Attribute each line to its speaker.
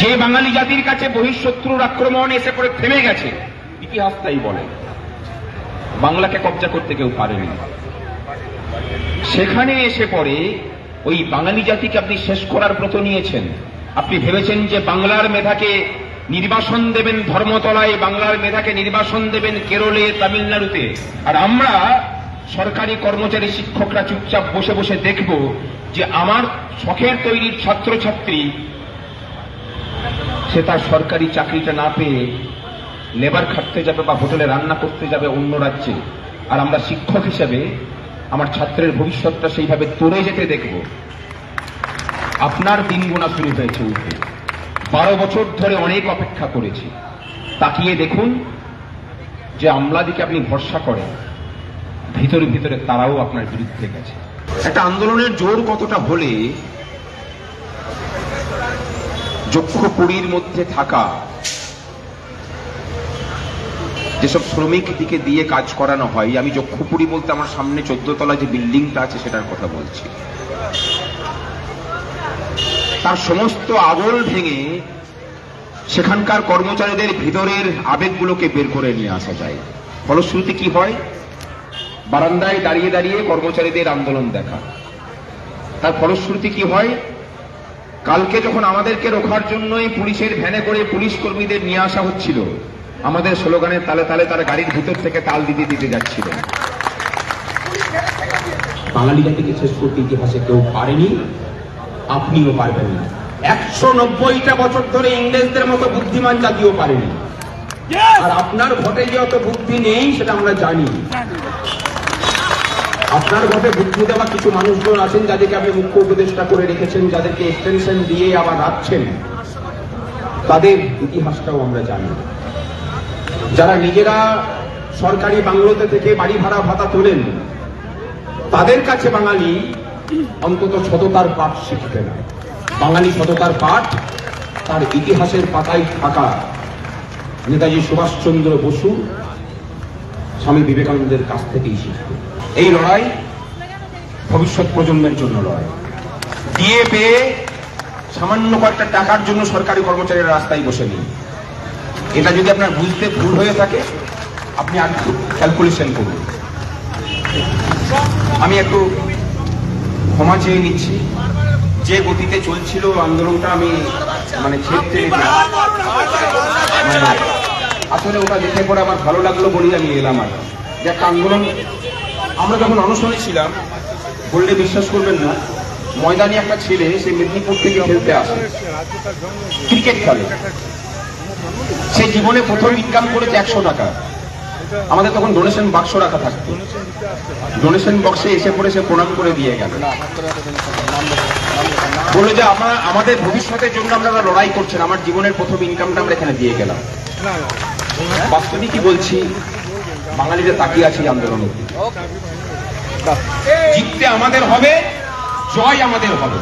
Speaker 1: যে বাঙালি জাতির কাছে বহিঃশত্রুর আক্রমণ এসে পড়ে থেমে গেছে, ইতিহাস তাই বলে বাংলাকে কব্জা করতে কেউ পারেনি। সেখানে এসে পড়ে ওই বাঙালি জাতিকে আপনি শেষ করার ব্রত নিয়েছেন। আপনি ভেবেছেন যে বাংলার মেধাকে নির্বাসন দেবেন ধর্মতলায়, বাংলার মেধাকে নির্বাসন দেবেন কেরলে, তামিলনাড়ুতে, আর আমরা সরকারি কর্মচারী শিক্ষকরা চুপচাপ বসে বসে দেখব যে আমার শখের তৈরির ছাত্রছাত্রী সে তার সরকারি চাকরিটা না পেয়ে লেবার খাটতে যাবে বা হোটেলে রান্না করতে যাবে অন্য রাজ্যে, আর আমরা শিক্ষক হিসেবে আমার ছাত্রের ভবিষ্যৎটা সেইভাবে তরে যেতে দেখব। আপনার দিন গোনা শুরু হয়েছে উঠতে। 12 বছর ধরে অনেক অপেক্ষা করেছি। তাকিয়ে দেখুন যে আমলাদিকে আপনি ভরসা করেন, ভিতরে ভিতরে তারাও আপনার বিরুদ্ধে গেছে। একটা আন্দোলনের জোর কতটা হলে যক্ষপুরীর মধ্যে থাকা যেসব শ্রমিক দিকে দিয়ে কাজ করানো হয়, আমি যক্ষপুরী বলতে আমার সামনে 14 তলা যে বিল্ডিংটা আছে সেটার কথা বলছি, তার সমস্ত আগল ভেঙে সেখানকার কর্মচারীদের ভিতরের আবেগগুলোকে বের করে নিয়ে আসা যায়। ফলশ্রুতি কি হয়? বারান্দায় দাঁড়িয়ে দাঁড়িয়ে কর্মচারীদের আন্দোলন দেখা। তার ফলশ্রুতি কি হয়? কালকে যখন আমাদেরকে রোখার জন্যই পুলিশের ভ্যানে করে পুলিশ কর্মীদের নিয়ে আসা হচ্ছিল, আমাদের স্লোগানের তালে তালে তারা গাড়ির ভিতর থেকে তাল দিতে দিতে যাচ্ছিলেন। বাঙালি জাতিকে শেষ করতে ইতিহাসে কেউ পারেনি, আপনিও পারবেন না। 190টা বছর ধরে ইংরেজদের মতো বুদ্ধিমান জাতিও পারেনি। আর আপনার ভোটে যে অত বুদ্ধি নেই সেটা আমরা জানি। আপনার ভোটে বুদ্ধি দেওয়া কিছু মানুষজন আছেন যাদেরকে আপনি মুখ্য উপদেষ্টা করে রেখেছেন, যাদেরকে এক্সটেনশন দিয়ে আবার রাখছেন, তাদের ইতিহাসটাও আমরা জানি। যারা নিজেরা সরকারি বাংলোতে থেকে বাড়ি ভাড়া ভাতা তোলেন, তাদের কাছে বাঙালি অন্তত সততার পাঠ শিখবে না। বাঙালি সততার পাঠ তার ইতিহাসের পাতায় থাকা নেতাজি সুভাষচন্দ্র বসু, স্বামী বিবেকানন্দের কাছ থেকেই শিখবে। এই লড়াই ভবিষ্যৎ প্রজন্মের জন্য লড়াই। দিয়ে পেয়ে সামান্য কয়েকটা টাকার জন্য সরকারি কর্মচারীরা রাস্তায় বসে নেই। এটা যদি আপনার বুঝতে ভুল হয়ে থাকে, আপনি আর একটু ক্যালকুলেশন করুন। আমি একটু ক্ষমা চেয়ে নিচ্ছি, যে গতিতে চলছিল আন্দোলনটা আমি ছেড়ে আসলে ওটা দেখে পরে আমার ভালো লাগলো বলেই আমি এলাম। আর যে একটা আন্দোলন, আমরা যখন অনশনে ছিলাম, বললে বিশ্বাস করবেন না, ময়দানে একটা ছেলে সে মেদিনীপুর থেকে খেলতে আসে, ক্রিকেট খেলে। সে জীবনে প্রথম ইনকাম করেছে 100 টাকা। আমাদের তখন ডোনেশন বাক্স রাখা থাকতো, ডোনেশন বক্সে এসে পড়ে সে প্রণাম করে দিয়ে গেল, বলে যে আমাদের ভবিষ্যতের জন্য আপনারা লড়াই করছেন, আমার জীবনের প্রথম ইনকামটা আমরা এখানে দিয়ে গেলাম। বাস্তবিক কি বলছি, বাঙালিরা তাকিয়ে আছে আন্দোলনের দিকে। জিততে আমাদের হবে, জয় আমাদের হবে।